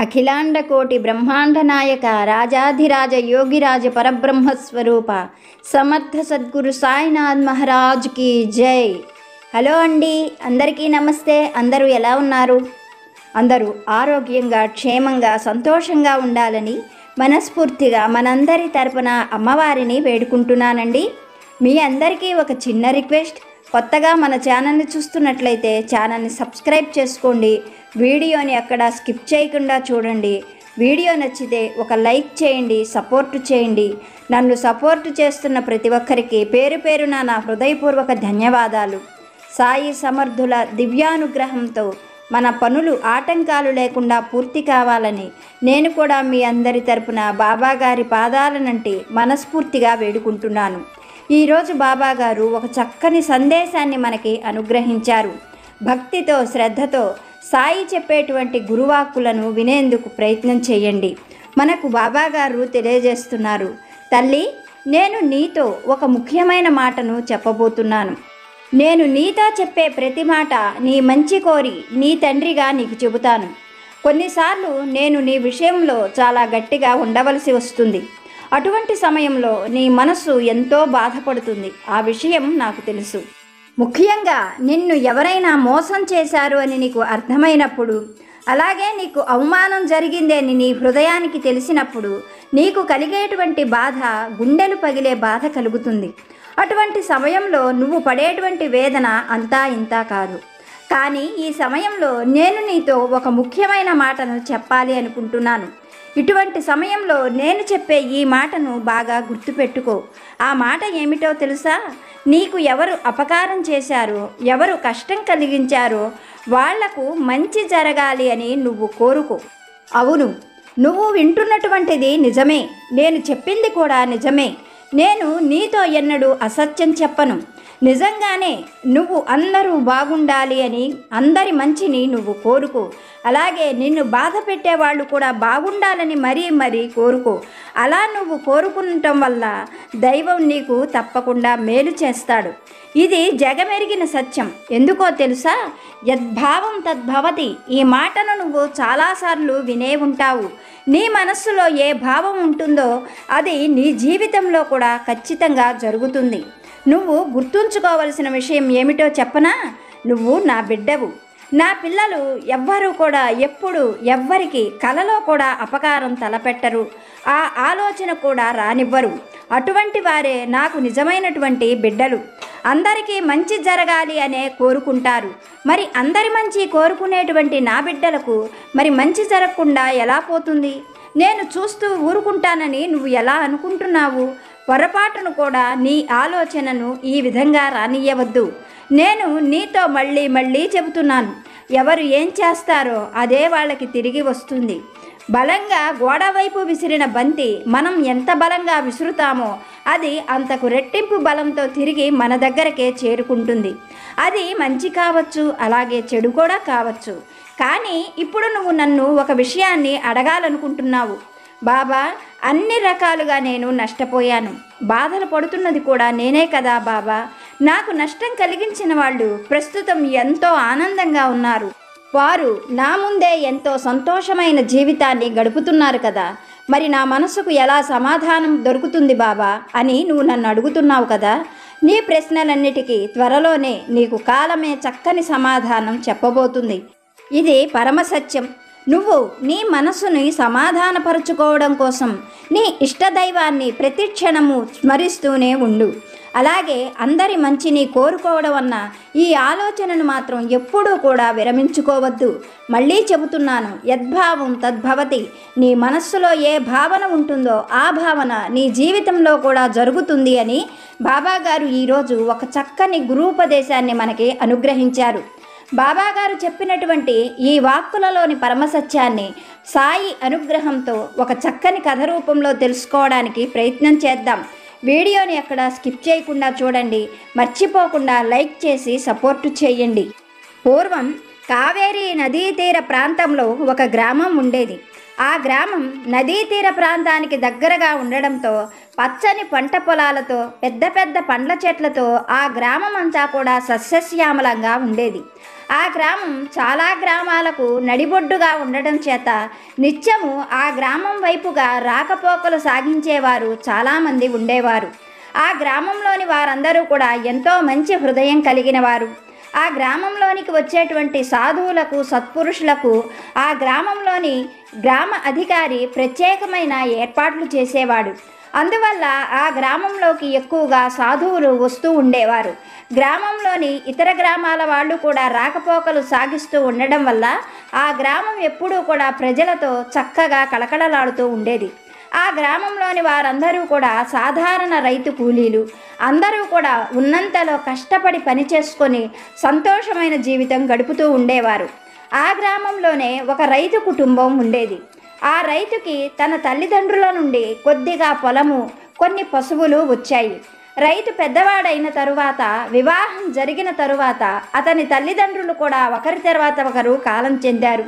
అఖిలాండ కోటి బ్రహ్మాండ నాయక రాజాధిరాజ యోగిరాజ పరబ్రహ్మస్వరూప సమర్థ సద్గురు సాయినాథ్ మహారాజ్కి జై. హలో అండి, అందరికీ నమస్తే. అందరూ ఎలా ఉన్నారు? అందరూ ఆరోగ్యంగా క్షేమంగా సంతోషంగా ఉండాలని మనస్ఫూర్తిగా మనందరి తరపున అమ్మవారిని వేడుకుంటున్నానండి. మీ అందరికీ ఒక చిన్న రిక్వెస్ట్, కొత్తగా మన ఛానల్ని చూస్తున్నట్లయితే ఛానల్ని సబ్స్క్రైబ్ చేసుకోండి. వీడియోని అక్కడ స్కిప్ చేయకుండా చూడండి. వీడియో నచ్చితే ఒక లైక్ చేయండి, సపోర్ట్ చేయండి. నన్ను సపోర్ట్ చేస్తున్న ప్రతి ఒక్కరికి పేరు పేరున నా హృదయపూర్వక ధన్యవాదాలు. సాయి సమర్థుల దివ్యానుగ్రహంతో మన పనులు ఆటంకాలు లేకుండా పూర్తి కావాలని నేను కూడా మీ అందరి తరపున బాబాగారి పాదాలనంటి మనస్ఫూర్తిగా వేడుకుంటున్నాను. ఈరోజు బాబాగారు ఒక చక్కని సందేశాన్ని మనకి అనుగ్రహించారు. భక్తితో శ్రద్ధతో సాయి చెప్పేటువంటి గురువాక్కులను వినేందుకు ప్రయత్నం చేయండి. మనకు బాబాగారు తెలియజేస్తున్నారు, తల్లి, నేను నీతో ఒక ముఖ్యమైన మాటను చెప్పబోతున్నాను. నేను నీతో చెప్పే ప్రతి మాట నీ మంచి కోరి నీ తండ్రిగా నీకు చెబుతాను. కొన్నిసార్లు నేను నీ విషయంలో చాలా గట్టిగా ఉండవలసి వస్తుంది. అటువంటి సమయంలో నీ మనసు ఎంతో బాధపడుతుంది. ఆ విషయం నాకు తెలుసు. ముఖ్యంగా నిన్ను ఎవరైనా మోసం చేశారు అని నీకు అర్థమైనప్పుడు, అలాగే నీకు అవమానం జరిగింది అని నీ హృదయానికి తెలిసినప్పుడు నీకు కలిగేటువంటి బాధ గుండెలు పగిలే బాధ కలుగుతుంది. అటువంటి సమయంలో నువ్వు పడేటువంటి వేదన అంతా ఇంతా కాదు. కానీ ఈ సమయంలో నేను నీతో ఒక ముఖ్యమైన మాటను చెప్పాలి అనుకుంటున్నాను. ఇటువంటి సమయంలో నేను చెప్పే ఈ మాటను బాగా గుర్తుపెట్టుకో. ఆ మాట ఏమిటో తెలుసా? నీకు ఎవరు అపకారం చేశారో, ఎవరు కష్టం కలిగించారో వాళ్లకు మంచి జరగాలి అని నువ్వు కోరుకో. అవును, నువ్వు వింటున్నటువంటిది నిజమే. నేను చెప్పింది కూడా నిజమే. నేను నీతో ఎన్నడూ అసత్యం చెప్పను. నిజంగానే నువ్వు అందరూ బాగుండాలి అని, అందరి మంచిని నువ్వు కోరుకో. అలాగే నిన్ను బాధ పెట్టేవాళ్ళు కూడా బాగుండాలని మరీ కోరుకో. అలా నువ్వు కోరుకుంటం వల్ల దైవం నీకు తప్పకుండా మేలు చేస్తాడు. ఇది జగమెరిగిన సత్యం. ఎందుకో తెలుసా? యద్భావం తద్భవతి. ఈ మాటను నువ్వు చాలాసార్లు వినే ఉంటావు. నీ మనస్సులో ఏ భావం ఉంటుందో అది నీ జీవితంలో కూడా ఖచ్చితంగా జరుగుతుంది. నువ్వు గుర్తుంచుకోవలసిన విషయం ఏమిటో చెప్పనా? నువ్వు నా బిడ్డవు. నా పిల్లలు ఎవ్వరూ కూడా ఎప్పుడు ఎవ్వరికి కలలో కూడా అపకారం తలపెట్టరు. ఆ ఆలోచన కూడా రానివ్వరు. అటువంటి వారే నాకు నిజమైనటువంటి బిడ్డలు. అందరికీ మంచి జరగాలి అనే కోరుకుంటారు. మరి అందరి మంచి కోరుకునేటువంటి నా బిడ్డలకు మరి మంచి జరగకుండా ఎలా పోతుంది? నేను చూస్తూ ఊరుకుంటానని నువ్వు ఎలా అనుకుంటున్నావు? పొరపాటును కూడా నీ ఆలోచనను ఈ విధంగా రానియ్యవద్దు. నేను నీతో మళ్ళీ చెబుతున్నాను, ఎవరు ఏం చేస్తారో అదే వాళ్ళకి తిరిగి వస్తుంది. బలంగా గోడ వైపు విసిరిన బంతి మనం ఎంత బలంగా విసురుతామో అది అంతకు రెట్టింపు బలంతో తిరిగి మన దగ్గరకే చేరుకుంటుంది. అది మంచి కావచ్చు, అలాగే చెడు కూడా కావచ్చు. కానీ ఇప్పుడు నువ్వు నన్ను ఒక విషయాన్ని అడగాలనుకుంటున్నావు. బాబా, అన్ని రకాలుగా నేను నష్టపోయాను. బాధలు పడుతున్నది కూడా నేనే కదా బాబా. నాకు నష్టం కలిగించిన వాళ్ళు ప్రస్తుతం ఎంతో ఆనందంగా ఉన్నారు. వారు నా ముందే ఎంతో సంతోషమైన జీవితాన్ని గడుపుతున్నారు కదా. మరి నా మనసుకు ఎలా సమాధానం దొరుకుతుంది బాబా అని నువ్వు నన్ను అడుగుతున్నావు కదా. నీ ప్రశ్నలన్నిటికీ త్వరలోనే నీకు కాలమే చక్కని సమాధానం చెప్పబోతుంది. ఇది పరమసత్యం. నువ్వు నీ మనసుని సమాధానపరుచుకోవడం కోసం నీ ఇష్టదైవాన్ని ప్రతి క్షణము స్మరిస్తూనే ఉండు. అలాగే అందరి మంచిని కోరుకోవడం అన్న ఈ ఆలోచనను మాత్రం ఎప్పుడూ కూడా విరమించుకోవద్దు. మళ్ళీ చెబుతున్నాను, యద్భావం తద్భవతి. నీ మనస్సులో ఏ భావన ఉంటుందో ఆ భావన నీ జీవితంలో కూడా జరుగుతుంది అని బాబాగారు ఈరోజు ఒక చక్కని గురూపదేశాన్ని మనకి అనుగ్రహించారు. బాబాగారు చెప్పినటువంటి ఈ వాక్కులలోని పరమసత్యాన్ని సాయి అనుగ్రహంతో ఒక చక్కని కథ రూపంలో తెలుసుకోవడానికి ప్రయత్నం చేద్దాం. వీడియోని అక్కడ స్కిప్ చేయకుండా చూడండి. మర్చిపోకుండా లైక్ చేసి సపోర్టు చేయండి. పూర్వం కావేరీ నదీ తీర ప్రాంతంలో ఒక గ్రామం ఉండేది. ఆ గ్రామం నదీ తీర ప్రాంతానికి దగ్గరగా ఉండడంతో పచ్చని పంట పొలాలతో పెద్ద పెద్ద పండ్ల చెట్లతో ఆ గ్రామం అంతా కూడా సస్యశ్యామలంగా ఉండేది. ఆ గ్రామం చాలా గ్రామాలకు నడిబొడ్డుగా ఉండడం చేత నిత్యము ఆ గ్రామం వైపుగా రాకపోకలు సాగించేవారు చాలామంది ఉండేవారు. ఆ గ్రామంలోని వారందరూ కూడా ఎంతో మంచి హృదయం కలిగిన వారు. ఆ గ్రామంలోనికి వచ్చేటువంటి సాధువులకు, సత్పురుషులకు ఆ గ్రామంలోని గ్రామ అధికారి ప్రత్యేకమైన ఏర్పాట్లు చేసేవాడు. అందువల్ల ఆ గ్రామంలోకి ఎక్కువగా సాధువులు వస్తూ ఉండేవారు. గ్రామంలోని ఇతర గ్రామాల వాళ్ళు కూడా రాకపోకలు సాగిస్తూ ఉండడం వల్ల ఆ గ్రామం ఎప్పుడూ కూడా ప్రజలతో చక్కగా కళకళలాడుతూ ఉండేది. ఆ గ్రామంలోని వారందరూ కూడా సాధారణ రైతు కూలీలు. అందరూ కూడా ఉన్నంతలో కష్టపడి పని చేసుకొని సంతోషమైన జీవితం గడుపుతూ ఉండేవారు. ఆ గ్రామంలోనే ఒక రైతు కుటుంబం ఉండేది. ఆ రైతుకి తన తల్లిదండ్రుల నుండి కొద్దిగా పొలము, కొన్ని పశువులు వచ్చాయి. రైతు పెద్దవాడైన తరువాత, వివాహం జరిగిన తరువాత అతని తల్లిదండ్రులు కూడా ఒకరి తర్వాత ఒకరు కాలం చెందారు.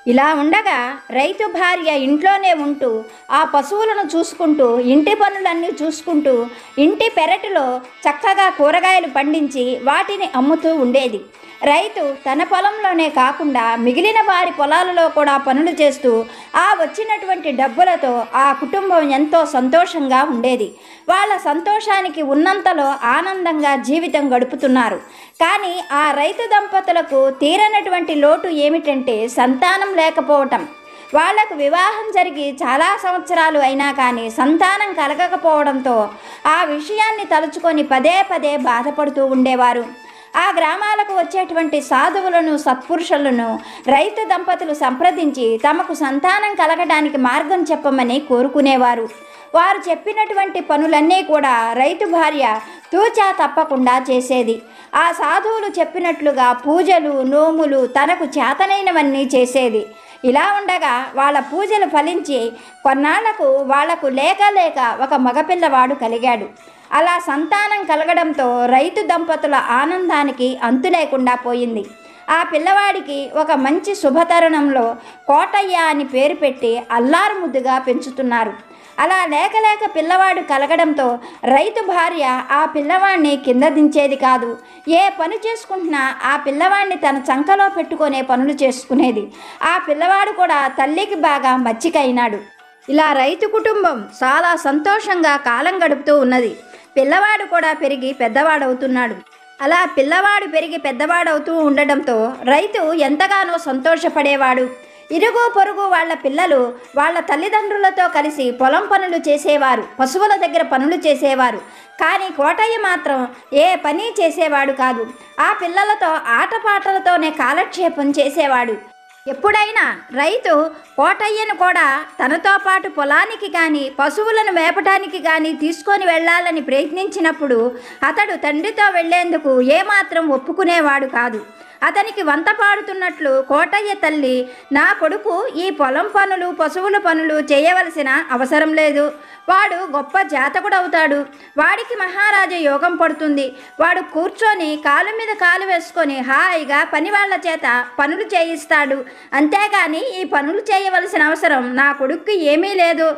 ఇలా ఉండగా రైతు భార్య ఇంట్లోనే ఉంటూ ఆ పశువులను చూసుకుంటూ, ఇంటి పనులన్నీ చూసుకుంటూ, ఇంటి పెరటిలో చక్కగా కూరగాయలు పండించి వాటిని అమ్ముతూ ఉండేది. రైతు తన పొలంలోనే కాకుండా మిగిలిన వారి పొలాలలో కూడా పనులు చేస్తూ ఆ వచ్చినటువంటి డబ్బులతో ఆ కుటుంబం ఎంతో సంతోషంగా ఉండేది. వాళ్ళ సంతోషానికి ఉన్నంతలో ఆనందంగా జీవితం గడుపుతున్నారు. కానీ ఆ రైతు దంపతులకు తీరనటువంటి లోటు ఏమిటంటే సంతానం లేకపోవటం. వాళ్లకు వివాహం జరిగి చాలా సంవత్సరాలు అయినా కానీ సంతానం కలగకపోవడంతో ఆ విషయాన్ని తలుచుకొని పదే పదే బాధపడుతూ ఉండేవారు. ఆ గ్రామాలకు వచ్చేటువంటి సాధువులను, సత్పురుషులను రైతు దంపతులు సంప్రదించి తమకు సంతానం కలగడానికి మార్గం చెప్పమని కోరుకునేవారు. వారు చెప్పినటువంటి పనులన్నీ కూడా రైతు భార్య తూచా తప్పకుండా చేసేది. ఆ సాధువులు చెప్పినట్లుగా పూజలు, నోములు తనకు చేతనైనవన్నీ చేసేది. ఇలా ఉండగా వాళ్ళ పూజలు ఫలించి కొన్నాళ్లకు వాళ్లకు లేక ఒక మగపిల్లవాడు కలిగాడు. అలా సంతానం కలగడంతో రైతు దంపతుల ఆనందానికి అంతు లేకుండా పోయింది. ఆ పిల్లవాడికి ఒక మంచి శుభతరుణంలో కోటయ్య అని పేరు పెట్టి అల్లారు ముద్దుగా పెంచుతున్నారు. అలా లేక పిల్లవాడు కలగడంతో రైతు భార్య ఆ పిల్లవాడిని కింద దించేది కాదు. ఏ పని చేసుకుంటున్నా ఆ పిల్లవాడిని తన చంకలో పెట్టుకునే పనులు చేసుకునేది. ఆ పిల్లవాడు కూడా తల్లికి బాగా మచ్చికైనాడు. ఇలా రైతు కుటుంబం చాలా సంతోషంగా కాలం గడుపుతూ ఉన్నది. పిల్లవాడు కూడా పెరిగి పెద్దవాడవుతున్నాడు. అలా పిల్లవాడు పెరిగి పెద్దవాడవుతూ ఉండడంతో రైతు ఎంతగానో సంతోషపడేవాడు. ఇరుగు పొరుగు వాళ్ళ పిల్లలు వాళ్ళ తల్లిదండ్రులతో కలిసి పొలం పనులు చేసేవారు, పశువుల దగ్గర పనులు చేసేవారు. కానీ కోటయ్య మాత్రం ఏ పని చేసేవాడు కాదు. ఆ పిల్లలతో ఆటపాటలతోనే కాలక్షేపం చేసేవాడు. ఎప్పుడైనా రైతు కోటయ్యను కూడా తనతో పాటు పొలానికి కానీ పశువులను మేపటానికి కానీ తీసుకొని వెళ్ళాలని ప్రయత్నించినప్పుడు అతడు తండ్రితో వెళ్లేందుకు ఏమాత్రం ఒప్పుకునేవాడు కాదు. అతనికి వంత పాడుతున్నట్లు కోటయ్య తల్లి, నా కొడుకు ఈ పొలం పనులు, పశువుల పనులు చేయవలసిన అవసరం లేదు. వాడు గొప్ప జాతకుడవుతాడు. వాడికి మహారాజ యోగం పడుతుంది. వాడు కూర్చొని కాలు మీద కాలు వేసుకొని హాయిగా పని వాళ్ళ చేత పనులు చేయిస్తాడు. అంతేగాని ఈ పనులు చేయవలసిన అవసరం నా కొడుక్కి ఏమీ లేదు.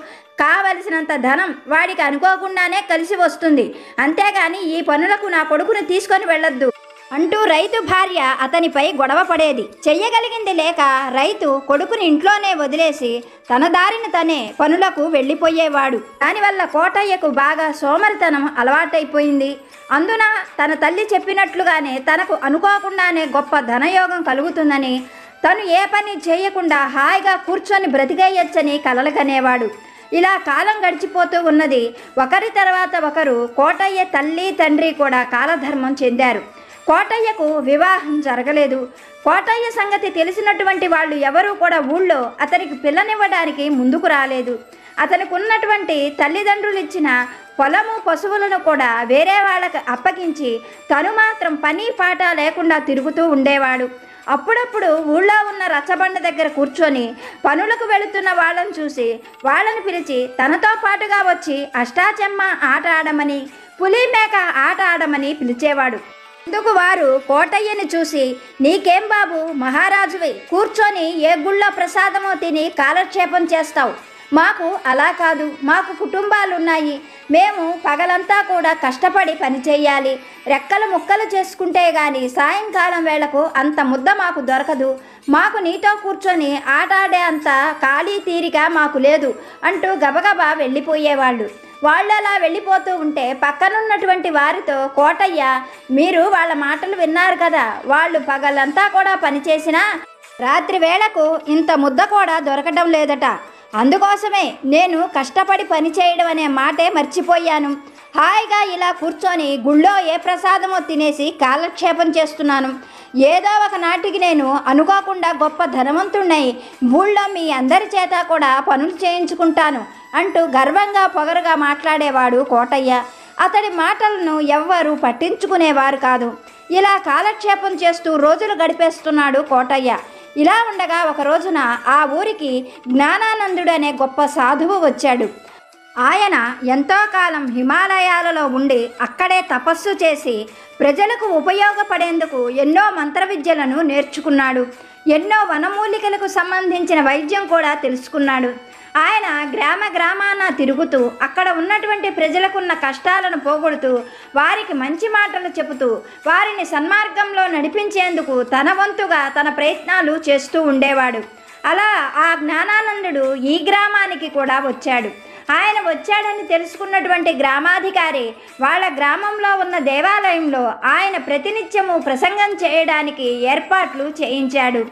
కావలసినంత ధనం వాడికి అనుకోకుండానే కలిసి వస్తుంది. అంతేగాని ఈ పనులకు నా కొడుకుని తీసుకొని వెళ్ళొద్దు అంటూ రైతు భార్య అతనిపై గొడవ పడేది. చెయ్యగలిగింది లేక రైతు కొడుకుని ఇంట్లోనే వదిలేసి తన దారిని తనే పనులకు వెళ్ళిపోయేవాడు. దానివల్ల కోటయ్యకు బాగా సోమరితనం అలవాటైపోయింది. అందున తన తల్లి చెప్పినట్లుగానే తనకు అనుకోకుండానే గొప్ప ధనయోగం కలుగుతుందని, తను ఏ పని చేయకుండా హాయిగా కూర్చొని బ్రతికేయచ్చని కలలుగనేవాడు. ఇలా కాలం గడిచిపోతూ ఉన్నది. ఒకరి తర్వాత ఒకరు కోటయ్య తల్లి తండ్రి కూడా కాలధర్మం చెందారు. కోటయ్యకు వివాహం జరగలేదు. కోటయ్య సంగతి తెలిసినటువంటి వాళ్ళు ఎవరూ కూడా ఊళ్ళో అతనికి పిల్లనివ్వడానికి ముందుకు రాలేదు. అతనికి ఉన్నటువంటి తల్లిదండ్రులు ఇచ్చిన పొలము, పశువులను కూడా వేరే వాళ్ళకు అప్పగించి తను మాత్రం పని పాట లేకుండా తిరుగుతూ ఉండేవాడు. అప్పుడప్పుడు ఊళ్ళో ఉన్న రచ్చబండ దగ్గర కూర్చొని పనులకు వెళుతున్న వాళ్ళని చూసి వాళ్ళని పిలిచి తనతో పాటుగా వచ్చి అష్టాచెమ్మ ఆట ఆడమని, పులి మేక ఆట ఆడమని పిలిచేవాడు. అందుకు వారు కోటయ్యని చూసి, నీకేం బాబు, మహారాజువి, కూర్చొని ఏ గుళ్ళో ప్రసాదమో తిని కాలక్షేపం చేస్తావు, మాకు అలా కాదు, మాకు కుటుంబాలు ఉన్నాయి, మేము పగలంతా కూడా కష్టపడి పనిచేయాలి, రెక్కలు ముక్కలు చేసుకుంటే గాని సాయంకాలం వేళకు అంత ముద్ద మాకు దొరకదు, మాకు నీతో కూర్చొని ఆట ఆడే అంత ఖాళీ తీరిక మాకు లేదు అంటూ గబగబా వెళ్ళిపోయేవాళ్ళు. వాళ్ళు అలా వెళ్ళిపోతూ ఉంటే పక్కనున్నటువంటి వారితో, కోటయ్య మీరు వాళ్ళ మాటలు విన్నారు కదా, వాళ్ళు పగలంతా కూడా పనిచేసినా రాత్రి వేళకు ఇంత ముద్ద కూడా దొరకడం లేదట, అందుకోసమే నేను కష్టపడి పని చేయడం అనే మాటే మర్చిపోయాను, హాయిగా ఇలా కూర్చొని గుళ్ళో ఏ ప్రసాదమో తినేసి కాలక్షేపం చేస్తున్నాను, ఏదో ఒక నాటికి నేను అనుకోకుండా గొప్ప ధనవంతుణ్ణై ఊళ్ళో మీ అందరి చేత కూడా పనులు చేయించుకుంటాను అంటూ గర్వంగా పొగరుగా మాట్లాడేవాడు కోటయ్య. అతడి మాటలను ఎవ్వరూ పట్టించుకునేవారు కాదు. ఇలా కాలక్షేపం చేస్తూ రోజులు గడిపేస్తున్నాడు కోటయ్య. ఇలా ఉండగా ఒక రోజున ఆ ఊరికి జ్ఞానానందుడు అనే గొప్ప సాధువు వచ్చాడు. ఆయన ఎంతో కాలం హిమాలయాలలో ఉండి అక్కడే తపస్సు చేసి ప్రజలకు ఉపయోగపడేందుకు ఎన్నో మంత్ర విద్యలను నేర్చుకున్నాడు. ఎన్నో వనమూలికలకు సంబంధించిన వైద్యం కూడా తెలుసుకున్నాడు. ఆయన గ్రామాన తిరుగుతూ అక్కడ ఉన్నటువంటి ప్రజలకున్న కష్టాలను పోగొడుతూ వారికి మంచి మాటలు చెబుతూ వారిని సన్మార్గంలో నడిపించేందుకు తన వంతుగా తన ప్రయత్నాలు చేస్తూ ఉండేవాడు. అలా ఆ జ్ఞానానందుడు ఈ గ్రామానికి కూడా వచ్చాడు. ఆయన వచ్చాడని తెలుసుకున్నటువంటి గ్రామాధికారి వాళ్ళ గ్రామంలో ఉన్న దేవాలయంలో ఆయన ప్రతినిత్యము ప్రసంగం చేయడానికి ఏర్పాట్లు చేయించాడు.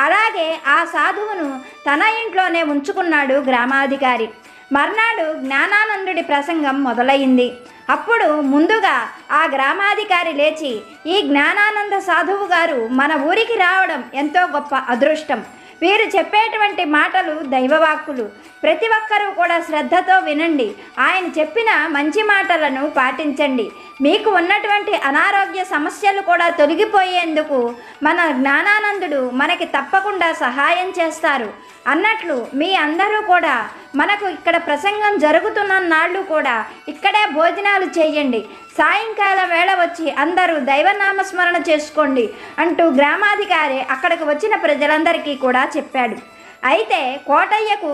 అలాగే ఆ సాధువును తన ఇంట్లోనే ఉంచుకున్నాడు గ్రామాధికారి. మర్నాడు జ్ఞానానందుడి ప్రసంగం మొదలైంది. అప్పుడు ముందుగా ఆ గ్రామాధికారి లేచి, ఈ జ్ఞానానంద సాధువు గారు మన ఊరికి రావడం ఎంతో గొప్ప అదృష్టం, వీరు చెప్పేటువంటి మాటలు దైవవాక్కులు, ప్రతి ఒక్కరూ కూడా శ్రద్ధతో వినండి, ఆయన చెప్పిన మంచి మాటలను పాటించండి, మీకు ఉన్నటువంటి అనారోగ్య సమస్యలు కూడా తొలగిపోయేందుకు మన జ్ఞానానందుడు మనకి తప్పకుండా సహాయం చేస్తారు అన్నట్లు మీ అందరూ కూడా మనకు ఇక్కడ ప్రసంగం జరుగుతున్న నాళ్ళు కూడా ఇక్కడే భోజనాలు చేయండి, సాయంకాలం వేళ వచ్చి అందరూ దైవనామస్మరణ చేసుకోండి అంటూ గ్రామాధికారి అక్కడికి వచ్చిన ప్రజలందరికీ కూడా చెప్పాడు. అయితే కోటయ్యకు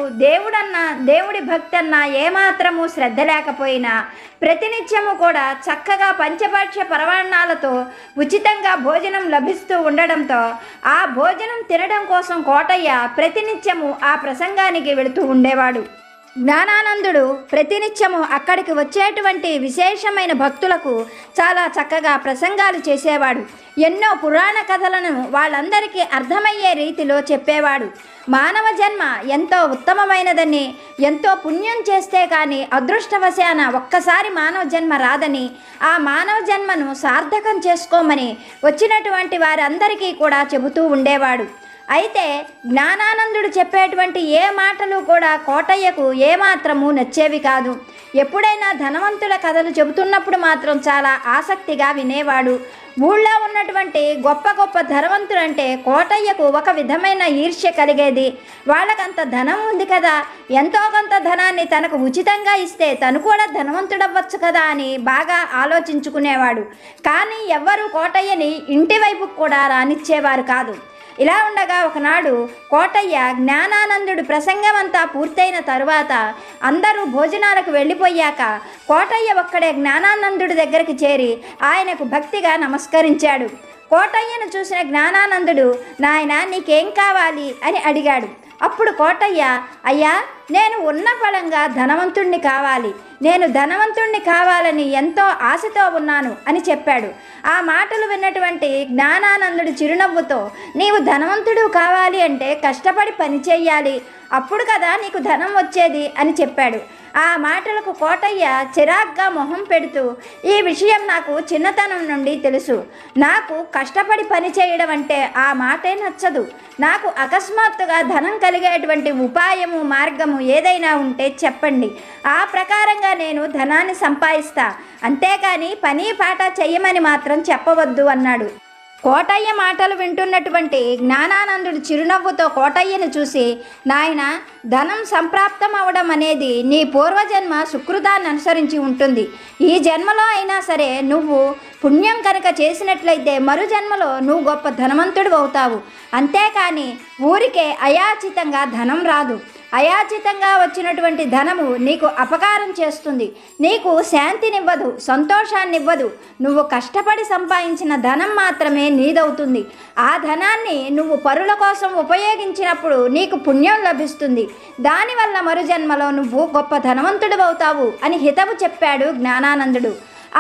దేవుడి భక్తి అన్న ఏమాత్రము శ్రద్ధ లేకపోయినా ప్రతినిత్యము కూడా చక్కగా పంచభక్ష పరమాన్నాలతో ఉచితంగా భోజనం లభిస్తూ ఉండడంతో ఆ భోజనం తినడం కోసం కోటయ్య ప్రతినిత్యము ఆ ప్రసంగానికి వెళుతూ ఉండేవాడు. జ్ఞానానందుడు ప్రతినిత్యము అక్కడికి వచ్చేటువంటి విశేషమైన భక్తులకు చాలా చక్కగా ప్రసంగాలు చేసేవాడు. ఎన్నో పురాణ కథలను వాళ్ళందరికీ అర్థమయ్యే రీతిలో చెప్పేవాడు. మానవ జన్మ ఎంతో ఉత్తమమైనదని, ఎంతో పుణ్యం చేస్తే కానీ అదృష్టవశాన ఒక్కసారి మానవ జన్మ రాదని, ఆ మానవ జన్మను సార్థకం చేసుకోమని వచ్చినటువంటి వారందరికీ కూడా చెబుతూ ఉండేవాడు. అయితే జ్ఞానానందుడు చెప్పేటువంటి ఏ మాటలు కూడా కోటయ్యకు ఏమాత్రము నచ్చేవి కాదు. ఎప్పుడైనా ధనవంతుల కథలు చెబుతున్నప్పుడు మాత్రం చాలా ఆసక్తిగా వినేవాడు. ఊళ్ళో ఉన్నటువంటి గొప్ప గొప్ప ధనవంతులంటే కోటయ్యకు ఒక విధమైన ఈర్ష్య కలిగేది. వాళ్ళకంత ధనం ఉంది కదా, ఎంతో కొంత ధనాన్ని తనకు ఉచితంగా ఇస్తే తను కూడా ధనవంతుడవ్వచ్చు కదా అని బాగా ఆలోచించుకునేవాడు. కానీ ఎవ్వరూ కోటయ్యని ఇంటి వైపు కూడా రానిచ్చేవారు కాదు. ఇలా ఉండగా ఒకనాడు కోటయ్య జ్ఞానానందుడు ప్రసంగం అంతా పూర్తయిన తరువాత అందరూ భోజనాలకు వెళ్ళిపోయాక కోటయ్య ఒక్కడే జ్ఞానానందుడి దగ్గరికి చేరి ఆయనకు భక్తిగా నమస్కరించాడు. కోటయ్యను చూసిన జ్ఞానానందుడు, నాయనా నీకేం కావాలి అని అడిగాడు. అప్పుడు కోటయ్య, అయ్యా నేను ఉన్న ఫలంగా ధనవంతుణ్ణి కావాలి, నేను ధనవంతుణ్ణి కావాలని ఎంతో ఆశతో ఉన్నాను అని చెప్పాడు. ఆ మాటలు విన్నటువంటి జ్ఞానానందుడు చిరునవ్వుతో, నీవు ధనవంతుడు కావాలి అంటే కష్టపడి పని చేయాలి, అప్పుడు కదా నీకు ధనం వచ్చేది అని చెప్పాడు. ఆ మాటలకు కోటయ్య చిరాగ్గా మొహం పెడుతూ, ఈ విషయం నాకు చిన్నతనం నుండి తెలుసు, నాకు కష్టపడి పని చేయడం అంటే ఆ మాటే నచ్చదు, నాకు అకస్మాత్తుగా ధనం కలిగేటువంటి ఉపాయము మార్గము ఏదైనా ఉంటే చెప్పండి, ఆ ప్రకారంగా నేను ధనాన్ని సంపాదిస్తా, అంతేకాని పని పాట చెయ్యమని మాత్రం చెప్పవద్దు అన్నాడు. కోటయ్య మాటలు వింటున్నటువంటి జ్ఞానానందుడు చిరునవ్వుతో కోటయ్యను చూసి, నాయన ధనం సంప్రాప్తం అవడం అనేది నీ పూర్వజన్మ సుకృతాన్ని అనుసరించి ఉంటుంది, ఈ జన్మలో అయినా సరే నువ్వు పుణ్యం కనుక చేసినట్లయితే మరు జన్మలో నువ్వు గొప్ప ధనవంతుడు అవుతావు, అంతేకాని ఊరికే అయాచితంగా ధనం రాదు, అయాచితంగా వచ్చినటువంటి ధనము నీకు అపకారం చేస్తుంది, నీకు శాంతినివ్వదు, సంతోషాన్నివ్వదు. నువ్వు కష్టపడి సంపాదించిన ధనం మాత్రమే నీదవుతుంది. ఆ ధనాన్ని నువ్వు పరుల కోసం ఉపయోగించినప్పుడు నీకు పుణ్యం లభిస్తుంది. దానివల్ల మరుజన్మలో నువ్వు గొప్ప ధనవంతుడివవుతావు అని హితవు చెప్పాడు జ్ఞానానందుడు.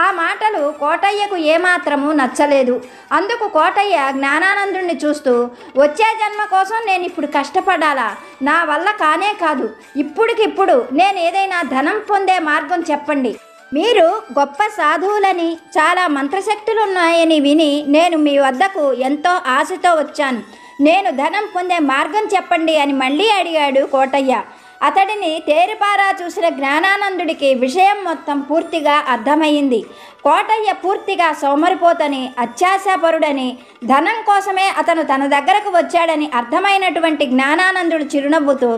ఆ మాటలు కోటయ్యకు ఏమాత్రము నచ్చలేదు. అందుకు కోటయ్య జ్ఞానానందుడిని చూస్తూ, వచ్చే జన్మ కోసం నేను ఇప్పుడు కష్టపడాలా? నా వల్ల కానే కాదు. ఇప్పుడికిప్పుడు నేను ఏదైనా ధనం పొందే మార్గం చెప్పండి. మీరు గొప్ప సాధువులని, చాలా మంత్రశక్తులు ఉన్నాయని విని నేను మీ వద్దకు ఎంతో ఆశతో వచ్చాను. నేను ధనం పొందే మార్గం చెప్పండి అని మళ్ళీ అడిగాడు కోటయ్య. అతడిని తేరిపారా చూసిన జ్ఞానానందుడికి విషయం మొత్తం పూర్తిగా అర్థమయ్యింది. కోటయ్య పూర్తిగా సోమరిపోతని, అత్యాశాపరుడని, ధనం కోసమే అతను తన దగ్గరకు వచ్చాడని అర్థమైనటువంటి జ్ఞానానందుడు చిరునవ్వుతూ,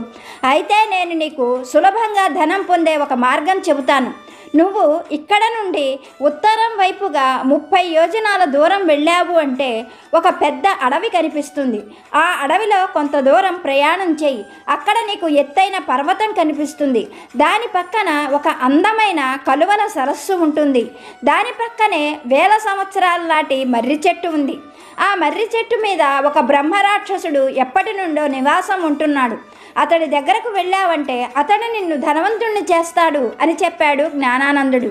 అయితే నేను నీకు సులభంగా ధనం పొందే ఒక మార్గం చెబుతాను. నువ్వు ఇక్కడ నుండి ఉత్తరం వైపుగా 30 యోజనాల దూరం వెళ్ళావు అంటే ఒక పెద్ద అడవి కనిపిస్తుంది. ఆ అడవిలో కొంత దూరం ప్రయాణం చేయి. అక్కడ నీకు ఎత్తైన పర్వతం కనిపిస్తుంది. దాని పక్కన ఒక అందమైన కలువల సరస్సు ఉంటుంది. దాని పక్కనే వేల సంవత్సరాల నాటి మర్రి చెట్టు ఉంది. ఆ మర్రి చెట్టు మీద ఒక బ్రహ్మరాక్షసుడు ఎప్పటి నుండో నివాసం ఉంటున్నాడు. అతడి దగ్గరకు వెళ్ళావంటే అతడు నిన్ను ధనవంతుణ్ణి చేస్తాడు అని చెప్పాడు జ్ఞానానందుడు.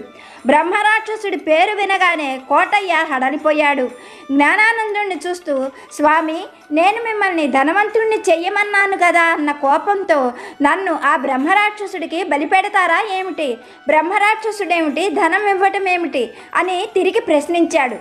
బ్రహ్మరాక్షసుడి పేరు వినగానే కోటయ్య హడలిపోయాడు. జ్ఞానానందుడిని చూస్తూ, స్వామి, నేను మిమ్మల్ని ధనవంతుణ్ణి చెయ్యమన్నాను కదా అన్న కోపంతో నన్ను ఆ బ్రహ్మరాక్షసుడికి బలిపెడతారా ఏమిటి? బ్రహ్మరాక్షసుడేమిటి, ధనం ఇవ్వటం ఏమిటి అని తిరిగి ప్రశ్నించాడు.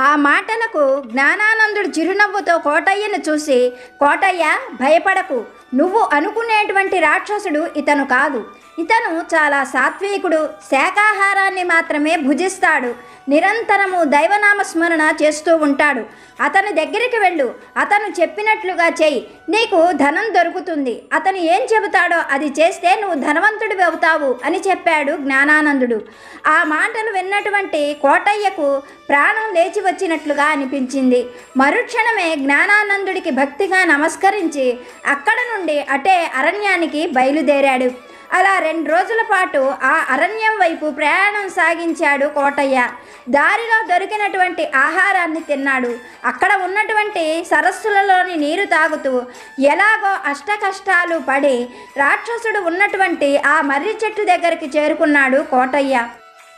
ఆ మాటలకు జ్ఞానానందుడు చిరునవ్వుతో కోటయ్యను చూసి, కోటయ్య, భయపడకు. నువ్వు అనుకునేటువంటి రాక్షసుడు ఇతను కాదు. ఇతను చాలా సాత్వికుడు. శాకాహారాన్ని మాత్రమే భుజిస్తాడు. నిరంతరము దైవనామస్మరణ చేస్తూ ఉంటాడు. అతని దగ్గరికి వెళ్ళు. అతను చెప్పినట్లుగా చెయ్యి. నీకు ధనం దొరుకుతుంది. అతను ఏం చెబుతాడో అది చేస్తే నువ్వు ధనవంతుడివి అవుతావు అని చెప్పాడు జ్ఞానానందుడు. ఆ మాటలు విన్నటువంటి కోటయ్యకు ప్రాణం లేచి వచ్చినట్లుగా అనిపించింది. మరుక్షణమే జ్ఞానానందుడికి భక్తిగా నమస్కరించి అక్కడ నుండి అటే అరణ్యానికి బయలుదేరాడు. అలా 2 రోజుల పాటు ఆ అరణ్యం వైపు ప్రయాణం సాగించాడు కోటయ్య. దారిలో దొరికినటువంటి ఆహారాన్ని తిన్నాడు. అక్కడ ఉన్నటువంటి సరస్సులలోని నీరు తాగుతూ ఎలాగో అష్టకష్టాలు పడి రాక్షసుడు ఉన్నటువంటి ఆ మర్రి చెట్టు దగ్గరికి చేరుకున్నాడు కోటయ్య.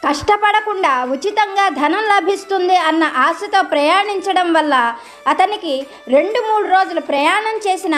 కష్టపడకుండా ఉచితంగా ధనం లభిస్తుంది అన్న ఆశతో ప్రయాణించడం వల్ల అతనికి 2-3 రోజులు ప్రయాణం చేసిన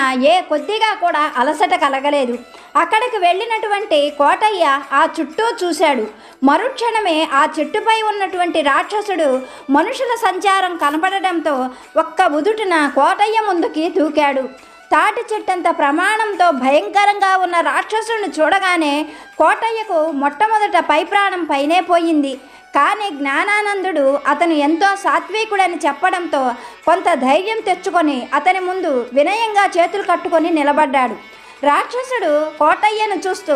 కొద్దిగా కూడా అలసట కలగలేదు. అక్కడికి వెళ్ళినటువంటి కోటయ్య ఆ చుట్టూ చూశాడు. మరుక్షణమే ఆ చెట్టుపై ఉన్నటువంటి రాక్షసుడు మనుషుల సంచారం కనపడడంతో ఒక్క ఉదుటున కోటయ్య ముందుకి దూకాడు. తాటి చెట్టంత ప్రమాణంతో భయంకరంగా ఉన్న రాక్షసుని చూడగానే కోటయ్యకు మొట్టమొదట పై ప్రాణం పైనే పోయింది. కానీ జ్ఞానానందుడు అతను ఎంతో సాత్వికుడని చెప్పడంతో కొంత ధైర్యం తెచ్చుకొని అతని ముందు వినయంగా చేతులు కట్టుకొని నిలబడ్డాడు. రాక్షసుడు కోటయ్యను చూస్తూ,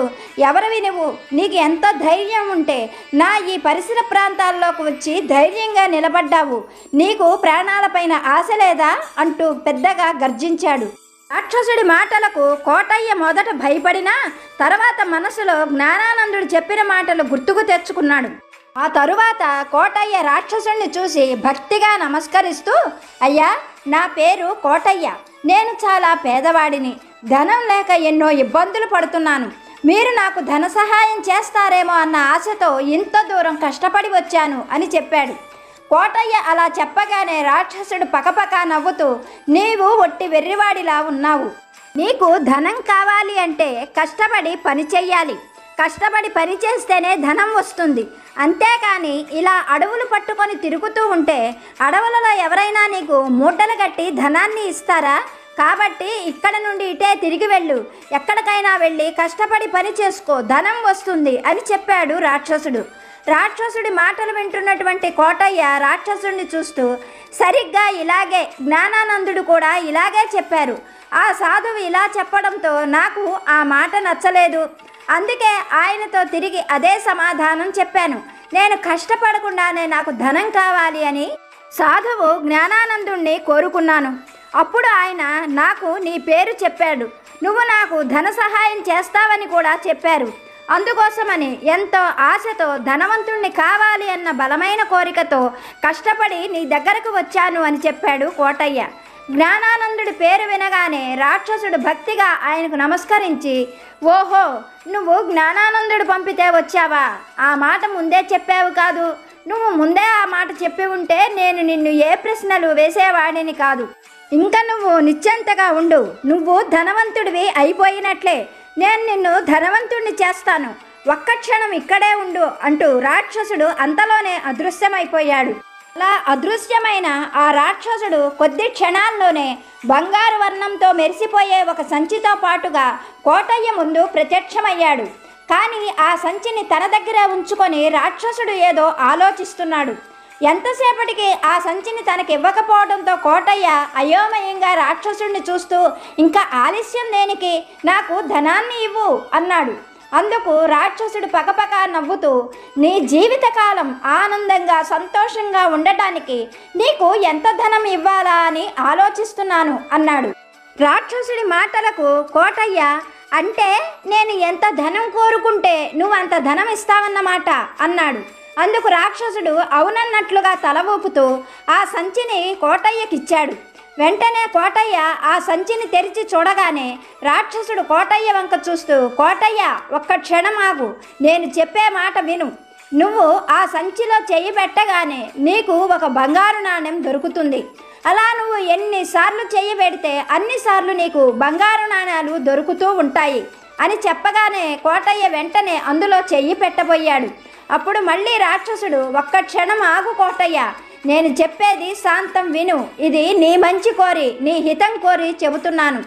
ఎవరివి నువ్వు? నీకు ఎంత ధైర్యం ఉంటే నా ఈ పరిసర ప్రాంతాల్లోకి వచ్చి ధైర్యంగా నిలబడ్డావు? నీకు ప్రాణాలపైన ఆశ లేదా అంటూ పెద్దగా గర్జించాడు. రాక్షసుడి మాటలకు కోటయ్య మొదట భయపడినా తర్వాత మనసులో జ్ఞానానందుడు చెప్పిన మాటలు గుర్తుకు తెచ్చుకున్నాడు. ఆ తరువాత కోటయ్య రాక్షసుడిని చూసి భక్తిగా నమస్కరిస్తూ, అయ్యా, నా పేరు కోటయ్య. నేను చాలా పేదవాడిని. ధనం లేక ఎన్నో ఇబ్బందులు పడుతున్నాను. మీరు నాకు ధన సహాయం చేస్తారేమో అన్న ఆశతో ఇంత దూరం కష్టపడి వచ్చాను అని చెప్పాడు. కోటయ్య అలా చెప్పగానే రాక్షసుడు పకపక నవ్వుతూ, నీవు ఒట్టి వెర్రివాడిలా ఉన్నావు. నీకు ధనం కావాలి అంటే కష్టపడి పని చెయ్యాలి. కష్టపడి పని చేస్తేనే ధనం వస్తుంది. అంతేకాని ఇలా అడవులు పట్టుకొని తిరుగుతూ ఉంటే అడవులలో ఎవరైనా నీకు మూటలు కట్టి ధనాన్ని ఇస్తారా? కాబట్టి ఇక్కడ నుండి ఇటే తిరిగి వెళ్ళు. ఎక్కడికైనా వెళ్ళి కష్టపడి పని చేసుకో, ధనం వస్తుంది అని చెప్పాడు రాక్షసుడు. రాక్షసుడి మాటలు వింటున్నటువంటి కోటయ్య రాక్షసుడిని చూస్తూ, సరిగ్గా ఇలాగే జ్ఞానానందుడు కూడా ఇలాగే చెప్పారు. ఆ సాధువు ఇలా చెప్పడంతో నాకు ఆ మాట నచ్చలేదు. అందుకే ఆయనతో తిరిగి అదే సమాధానం చెప్పాను. నేను కష్టపడకుండానే నాకు ధనం కావాలి అని సాధువు జ్ఞానానందుణ్ణి కోరుకున్నాను. అప్పుడు ఆయన నాకు నీ పేరు చెప్పాడు. నువ్వు నాకు ధన సహాయం చేస్తావని కూడా చెప్పారు. అందుకోసమని ఎంతో ఆశతో ధనవంతుణ్ణి కావాలి అన్న బలమైన కోరికతో కష్టపడి నీ దగ్గరకు వచ్చాను అని చెప్పాడు కోటయ్య. జ్ఞానానందుడి పేరు వినగానే రాక్షసుడు భక్తిగా ఆయనకు నమస్కరించి, ఓహో, నువ్వు జ్ఞానానందుడు పంపితే వచ్చావా? ఆ మాట ముందే చెప్పావు కాదు. నువ్వు ముందే ఆ మాట చెప్పి ఉంటే నేను నిన్ను ఏ ప్రశ్నలు వేసేవాడిని కాదు. ఇంకా నువ్వు నిశ్చింతగా ఉండు. నువ్వు ధనవంతుడివి అయిపోయినట్లే. నేను నిన్ను ధనవంతుడిని చేస్తాను. ఒక్క క్షణం ఇక్కడే ఉండు అంటూ రాక్షసుడు అంతలోనే అదృశ్యమైపోయాడు. అలా అదృశ్యమైన ఆ రాక్షసుడు కొద్ది క్షణాల్లోనే బంగారు వర్ణంతో మెరిసిపోయే ఒక సంచితో పాటుగా కోటయ్య ముందు ప్రత్యక్షమయ్యాడు. కానీ ఆ సంచిని తన దగ్గర ఉంచుకొని రాక్షసుడు ఏదో ఆలోచిస్తున్నాడు. ఎంతసేపటికి ఆ సంచిని తనకివ్వకపోవడంతో కోటయ్య అయోమయంగా రాక్షసుడిని చూస్తూ, ఇంకా ఆలస్యం దేనికి, నాకు ధనాన్ని ఇవ్వు అన్నాడు. అందుకు రాక్షసుడు పకపక నవ్వుతూ, నీ జీవితకాలం ఆనందంగా సంతోషంగా ఉండటానికి నీకు ఎంత ధనం ఇవ్వాలా అని ఆలోచిస్తున్నాను అన్నాడు. రాక్షసుడి మాటలకు కోటయ్య, అంటే నేను ఎంత ధనం కోరుకుంటే నువ్వు అంత ధనం ఇస్తావన్నమాట అన్నాడు. అందుకు రాక్షసుడు అవునన్నట్లుగా తల ఊపుతూ ఆ సంచిని కోటయ్యకిచ్చాడు. వెంటనే కోటయ్య ఆ సంచిని తెరిచి చూడగానే రాక్షసుడు కోటయ్య వంక చూస్తూ, కోటయ్య, ఒక్క క్షణం ఆగు, నేను చెప్పే మాట విను. నువ్వు ఆ సంచిలో చెయ్యి పెట్టగానే నీకు ఒక బంగారు నాణెం దొరుకుతుంది. అలా నువ్వు ఎన్నిసార్లు చెయ్యి పెడితే అన్నిసార్లు నీకు బంగారు నాణ్యాలు దొరుకుతూ ఉంటాయి అని చెప్పగానే కోటయ్య వెంటనే అందులో చెయ్యి పెట్టబోయాడు. అప్పుడు మళ్ళీ రాక్షసుడు, ఒక్క క్షణం ఆగు కోటయ్య, నేను చెప్పేది శాంతం విను. ఇది నీ మంచి కోరి, నీ హితం కోరి చెబుతున్నాను.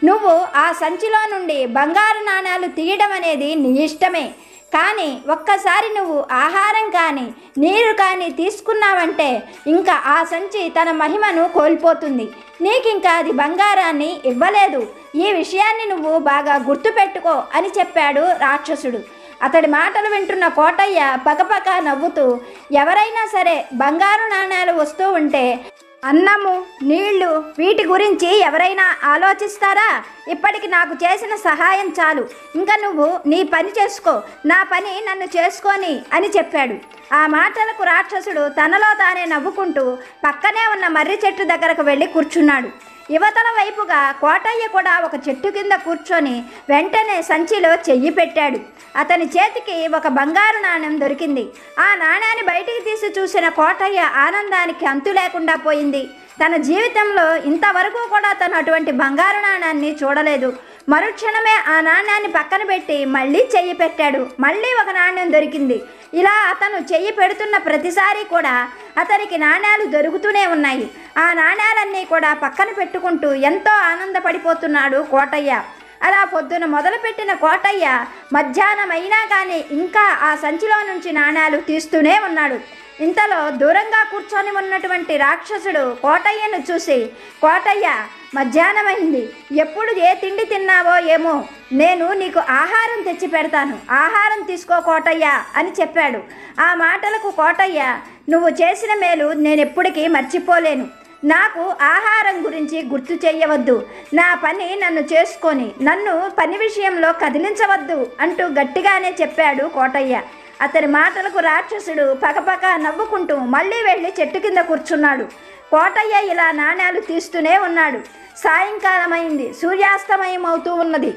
నువ్వు ఆ సంచిలో నుండి బంగారు నాణ్యాలు తీయడం అనేది నీ ఇష్టమే. కానీ ఒక్కసారి నువ్వు ఆహారం కానీ నీరు కానీ తీసుకున్నావంటే ఇంకా ఆ సంచి తన మహిమను కోల్పోతుంది. నీకింకా అది బంగారాన్ని ఇవ్వలేదు. ఈ విషయాన్ని నువ్వు బాగా గుర్తుపెట్టుకో అని చెప్పాడు రాక్షసుడు. అతడి మాటలు వింటున్న కోటయ్య పకపక నవ్వుతూ, ఎవరైనా సరే బంగారు నాణ్యాలు వస్తూ ఉంటే అన్నము, నీళ్లు వీటి గురించి ఎవరైనా ఆలోచిస్తారా? ఇప్పటికి నాకు చేసిన సహాయం చాలు. ఇంకా నువ్వు నీ పని చేసుకో, నా పని నన్ను చేసుకొని అని చెప్పాడు. ఆ మాటలకు రాక్షసుడు తనలో తానే నవ్వుకుంటూ పక్కనే ఉన్న మర్రి చెట్టు దగ్గరకు వెళ్ళి కూర్చున్నాడు. యువతల వైపుగా కోటయ్య కూడా ఒక చెట్టు కింద కూర్చొని వెంటనే సంచిలో చెయ్యి పెట్టాడు. అతని చేతికి ఒక బంగారు నాణెం దొరికింది. ఆ నాణ్యాన్ని బయటికి తీసి చూసిన కోటయ్య ఆనందానికి అంతు లేకుండా పోయింది. తన జీవితంలో ఇంతవరకు కూడా తను అటువంటి బంగారు నాణ్యాన్ని చూడలేదు. మరుక్షణమే ఆ నాణ్యాన్ని పక్కన పెట్టి మళ్ళీ చెయ్యి పెట్టాడు. మళ్ళీ ఒక నాణ్యం దొరికింది. ఇలా అతను చెయ్యి పెడుతున్న ప్రతిసారి కూడా అతనికి నాణ్యాలు దొరుకుతూనే ఉన్నాయి. ఆ నాణ్యాలన్నీ కూడా పక్కన పెట్టుకుంటూ ఎంతో ఆనందపడిపోతున్నాడు కోటయ్య. అలా పొద్దున మొదలుపెట్టిన కోటయ్య మధ్యాహ్నం అయినా కానీ ఇంకా ఆ సంచిలో నుంచి నాణ్యాలు తీస్తూనే ఉన్నాడు. ఇంతలో దూరంగా కూర్చొని ఉన్నటువంటి రాక్షసుడు కోటయ్యను చూసి, కోటయ్య, మధ్యాహ్నమైంది, ఎప్పుడు ఏ తిండి తిన్నావో ఏమో, నేను నీకు ఆహారం తెచ్చి పెడతాను, ఆహారం తీసుకో కోటయ్య అని చెప్పాడు. ఆ మాటలకు కోటయ్య, నువ్వు చేసిన మేలు నేను ఎప్పటికీ మర్చిపోలేను. నాకు ఆహారం గురించి గుర్తు చెయ్యవద్దు. నా పని నన్ను చేసుకొని నన్ను పని విషయంలో కదిలించవద్దు అంటూ గట్టిగానే చెప్పాడు కోటయ్య. అతని మాటలకు రాక్షసుడు పకపక నవ్వుకుంటూ మళ్ళీ వెళ్ళి చెట్టు కింద కూర్చున్నాడు. కోటయ్య ఇలా నాణ్యాలు తీస్తూనే ఉన్నాడు. సాయంకాలమైంది, సూర్యాస్తమయం అవుతూ ఉన్నది.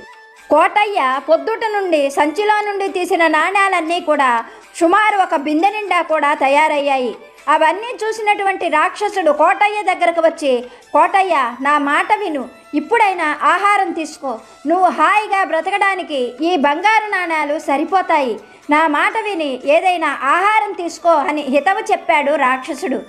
కోటయ్య పొద్దుట నుండి సంచిలో నుండి తీసిన నాణ్యాలన్నీ కూడా సుమారు ఒక బిందె నిండా కూడా తయారయ్యాయి. అవన్నీ చూసినటువంటి రాక్షసుడు కోటయ్య దగ్గరకు వచ్చి, కోటయ్య, నా మాట విను, ఇప్పుడైనా ఆహారం తీసుకో. నువ్వు హాయిగా బ్రతకడానికి ఈ బంగారు నాణ్యాలు సరిపోతాయి. నా మాట విని ఏదైనా ఆహారం తీసుకో అని హితవు చెప్పాడు రాక్షసుడు.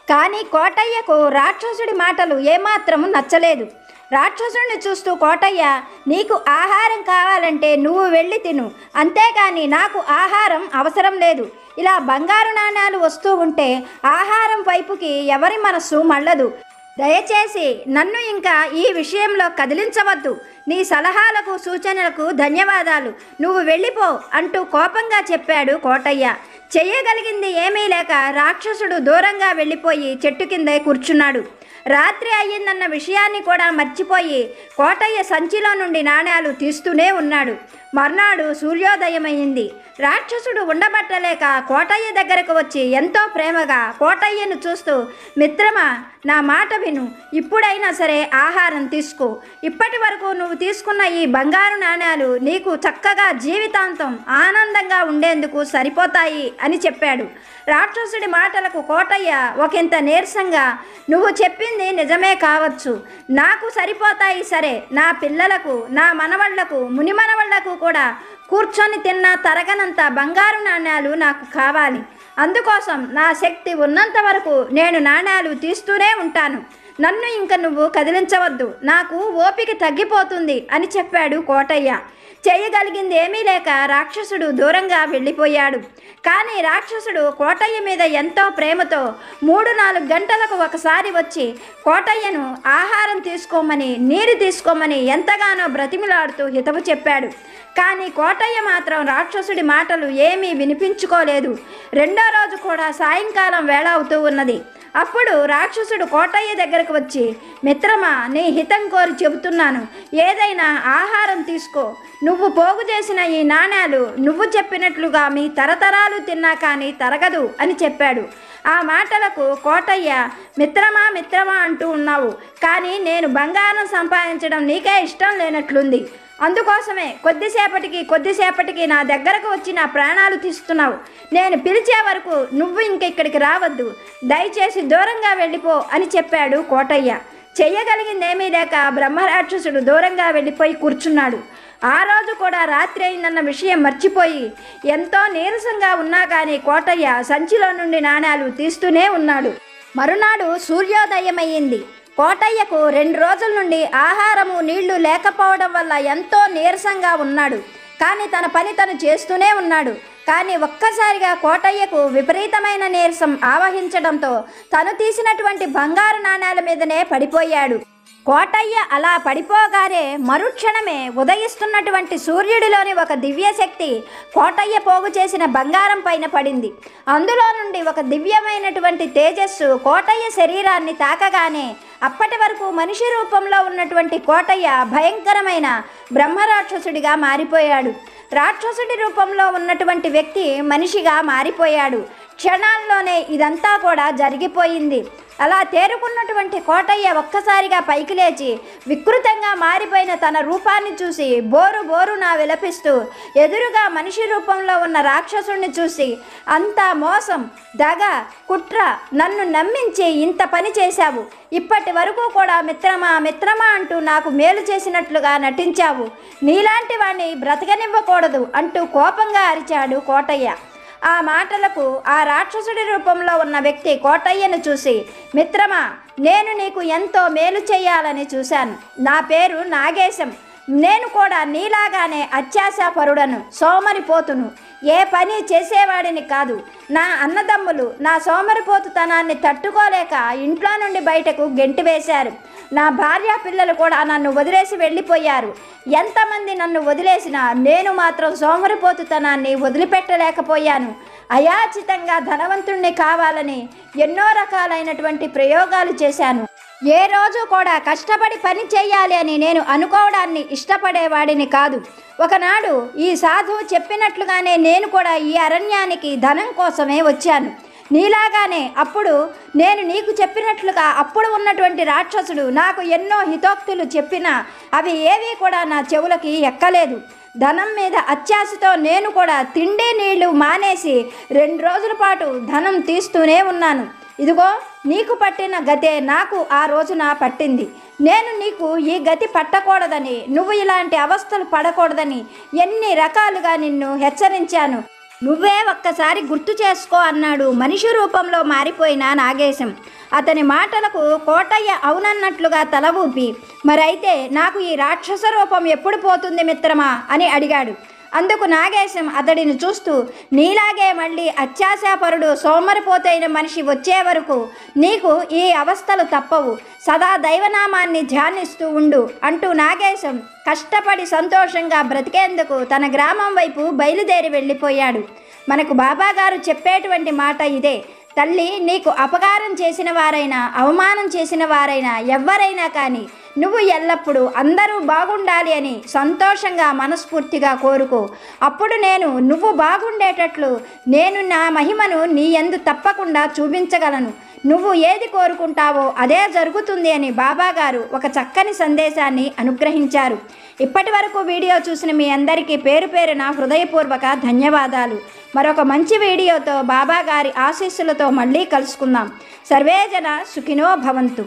కానీ కోటయ్యకు రాక్షసుడి మాటలు ఏమాత్రము నచ్చలేదు. రాక్షసుడిని చూస్తూ కోటయ్య, నీకు ఆహారం కావాలంటే నువ్వు వెళ్ళి తిను, అంతేకాని నాకు ఆహారం అవసరం లేదు. ఇలా బంగారు నాణ్యాలు వస్తూ ఉంటే ఆహారం వైపుకి ఎవరి మనస్సు మళ్ళదు. దయచేసి నన్ను ఇంకా ఈ విషయంలో కదిలించవద్దు. నీ సలహాలకు సూచనలకు ధన్యవాదాలు, నువ్వు వెళ్ళిపో అంటూ కోపంగా చెప్పాడు కోటయ్య. చెయ్యగలిగింది ఏమీ లేక రాక్షసుడు దూరంగా వెళ్ళిపోయి చెట్టు కింద కూర్చున్నాడు. రాత్రి అయ్యిందన్న విషయాన్ని కూడా మర్చిపోయి కోటయ్య సంచిలో నుండి నాణేలు తీస్తూనే ఉన్నాడు. మర్నాడు సూర్యోదయమైంది. రాక్షసుడు ఉండబట్టలేక కోటయ్య దగ్గరకు వచ్చి ఎంతో ప్రేమగా కోటయ్యను చూస్తూ, మిత్రమా, నా మాట విను, ఇప్పుడైనా సరే ఆహారం తీసుకో. ఇప్పటి వరకు నువ్వు తీసుకున్న ఈ బంగారు నాణేలు నీకు చక్కగా జీవితాంతం ఆనందంగా ఉండేందుకు సరిపోతాయి అని చెప్పాడు. రాక్షసుడి మాటలకు కోటయ్య ఒకంత నీరసంగా, నువ్వు చెప్పింది నిజమే కావచ్చు, నాకు సరిపోతాయి సరే, నా పిల్లలకు, నా మనవళ్లకు, ముని మనవళ్లకు కూడా కూర్చొని తిన్న తరగనంత బంగారు నాణేలు నాకు కావాలి. అందుకోసం నా శక్తి ఉన్నంత వరకు నేను నాణేలు తీస్తూనే ఉంటాను. నన్ను ఇంక నువ్వు కదిలించవద్దు, నాకు ఓపిక తగ్గిపోతుంది అని చెప్పాడు కోటయ్య. చేయగలిగింది ఏమీ లేక రాక్షసుడు దూరంగా వెళ్ళిపోయాడు. కానీ రాక్షసుడు కోటయ్య మీద ఎంతో ప్రేమతో 3-4 గంటలకు ఒకసారి వచ్చి కోటయ్యను ఆహారం తీసుకోమని, నీరు తీసుకోమని ఎంతగానో బ్రతిమిలాడుతూ హితవు చెప్పాడు. కానీ కోటయ్య మాత్రం రాక్షసుడి మాటలు ఏమీ వినిపించుకోలేదు. రెండో రోజు కూడా సాయంకాలం వేళ అవుతూ ఉన్నది. అప్పుడు రాక్షసుడు కోటయ్య దగ్గరకు వచ్చి, మిత్రమా, నీ హితం కోరి చెబుతున్నాను, ఏదైనా ఆహారం తీసుకో. నువ్వు పోగు చేసిన ఈ నాణేలు నువ్వు చెప్పినట్లుగా మీ తరతరాలు తిన్నా కానీ తరగదు అని చెప్పాడు. ఆ మాటలకు కోటయ్య, మిత్రమా మిత్రమా అంటూ ఉన్నావు, కానీ నేను బంగారం సంపాదించడం నీకే ఇష్టం లేనట్లుంది. అందుకోసమే కొద్దిసేపటికి నా దగ్గరకు వచ్చి నా ప్రాణాలు తీస్తున్నావు. నేను పిలిచే వరకు నువ్వు ఇంకెక్కడికి రావద్దు, దయచేసి దూరంగా వెళ్ళిపో అని చెప్పాడు కోటయ్య. చెయ్యగలిగిందేమీ లేక బ్రహ్మరాక్షసుడు దూరంగా వెళ్ళిపోయి కూర్చున్నాడు. ఆ రోజు కూడా రాత్రి అయిందన్న విషయం మర్చిపోయి ఎంతో నీరసంగా ఉన్నా కానీ కోటయ్య సంచిలో నుండి నాణేలు తీస్తూనే ఉన్నాడు. మరునాడు సూర్యోదయమయ్యింది. కోటయ్యకు 2 రోజుల నుండి ఆహారము నీళ్లు లేకపోవడం వల్ల ఎంతో నీరసంగా ఉన్నాడు. కానీ తన పని తను చేస్తూనే ఉన్నాడు. కానీ ఒక్కసారిగా కోటయ్యకు విపరీతమైన నీరసం ఆవహించడంతో తను తీసినటువంటి బంగారు నాణేల మీదనే పడిపోయాడు. కోటయ్య అలా పడిపోగానే మరుక్షణమే ఉదయిస్తున్నటువంటి సూర్యుడిలోని ఒక దివ్యశక్తి కోటయ్య పోగు చేసిన బంగారం పైన పడింది. అందులో నుండి ఒక దివ్యమైనటువంటి తేజస్సు కోటయ్య శరీరాన్ని తాకగానే అప్పటి వరకు మనిషి రూపంలో ఉన్నటువంటి కోటయ్య భయంకరమైన బ్రహ్మరాక్షసుడిగా మారిపోయాడు. రాక్షసుడి రూపంలో ఉన్నటువంటి వ్యక్తి మనిషిగా మారిపోయాడు. క్షణాల్లోనే ఇదంతా కూడా జరిగిపోయింది. అలా తేరుకున్నటువంటి కోటయ్య ఒక్కసారిగా పైకి లేచి వికృతంగా మారిపోయిన తన రూపాన్ని చూసి బోరు బోరునా విలపిస్తూ ఎదురుగా మనిషి రూపంలో ఉన్న రాక్షసుడిని చూసి, అంతా మోసం, దగ, కుట్ర, నన్ను నమ్మించి ఇంత పని చేశావు. ఇప్పటి వరకు కూడా మిత్రమా మిత్రమా అంటూ నాకు మేలు చేసినట్లుగా నటించావు. నీలాంటి వాణ్ణి బ్రతకనివ్వకూడదు అంటూ కోపంగా అరిచాడు కోటయ్య. ఆ మాటలకు ఆ రాక్షసుడి రూపంలో ఉన్న వ్యక్తి కోటయ్యను చూసి, మిత్రమా, నేను నీకు ఎంతో మేలు చేయాలని చూశాను. నా పేరు నాగేశం. నేను కూడా నీలాగానే అత్యాశాపరుడను, సోమరిపోతును, ఏ పని చేసేవాడిని కాదు. నా అన్నదమ్ములు నా సోమరిపోతుతనాన్ని తట్టుకోలేక ఇంట్లో నుండి బయటకు గెంటివేశారు. నా భార్య పిల్లలు కూడా నన్ను వదిలేసి వెళ్ళిపోయారు. ఎంతమంది నన్ను వదిలేసినా నేను మాత్రం సోమరిపోతుతనాన్ని వదిలిపెట్టలేకపోయాను. అయాచితంగా ధనవంతుణ్ణి కావాలని ఎన్నో రకాలైనటువంటి ప్రయోగాలు చేశాను. ఏ రోజు కూడా కష్టపడి పని చేయాలి అని నేను అనుకోవడాన్ని ఇష్టపడేవాడిని కాదు. ఒకనాడు ఈ సాధువు చెప్పినట్లుగానే నేను కూడా ఈ అరణ్యానికి ధనం కోసమే వచ్చాను. నీలాగానే అప్పుడు నేను నీకు చెప్పినట్లుగా అప్పుడు ఉన్నటువంటి రాక్షసుడు నాకు ఎన్నో హితోక్తులు చెప్పినా అవి ఏవీ కూడా నా చెవులకి ఎక్కలేదు. ధనం మీద అత్యాశతో నేను కూడా తిండి నీళ్లు మానేసి 2 రోజుల పాటు ధనం తీస్తూనే ఉన్నాను. ఇదిగో నీకు పట్టిన గతే నాకు ఆ రోజున పట్టింది. నేను నీకు ఈ గతి పట్టకూడదని, నువ్వు ఇలాంటి అవస్థలు పడకూడదని ఎన్ని రకాలుగా నిన్ను హెచ్చరించాను. నువ్వే ఒక్కసారి గుర్తు చేసుకో అన్నాడు మనిషి రూపంలో మారిపోయిన నాగేశం. అతని మాటలకు కోటయ్య అవునన్నట్లుగా తల ఊపి, మరైతే నాకు ఈ రాక్షస రూపం ఎప్పుడు పోతుంది మిత్రమా అని అడిగాడు. అందుకు నాగేశం అతడిని చూస్తూ, నీలాగే మళ్ళీ అత్యాశాపరుడు సోమరిపోతైన మనిషి వచ్చే వరకు నీకు ఈ అవస్థలు తప్పవు. సదా దైవనామాన్ని ధ్యానిస్తూ ఉండు అంటూ నాగేశం కష్టపడి సంతోషంగా బ్రతికేందుకు తన గ్రామం వైపు బయలుదేరి వెళ్ళిపోయాడు. మనకు బాబాగారు చెప్పేటువంటి మాట ఇదే. తల్లి, నీకు అపకారం చేసిన వారైనా, అవమానం చేసిన వారైనా, ఎవ్వరైనా కానీ నువ్వు ఎల్లప్పుడూ అందరూ బాగుండాలి అని సంతోషంగా మనస్ఫూర్తిగా కోరుకో. అప్పుడు నువ్వు బాగుండేటట్లు నేను నా మహిమను నీ యందు తప్పకుండా చూపించగలను. నువ్వు ఏది కోరుకుంటావో అదే జరుగుతుంది అని బాబాగారు ఒక చక్కని సందేశాన్ని అనుగ్రహించారు. ఇప్పటి వరకు వీడియో చూసిన మీ అందరికీ పేరు పేరున హృదయపూర్వక ధన్యవాదాలు. మరొక మంచి వీడియోతో బాబాగారి ఆశీస్సులతో మళ్ళీ కలుసుకుందాం. సర్వేజన సుఖినో భవంతు.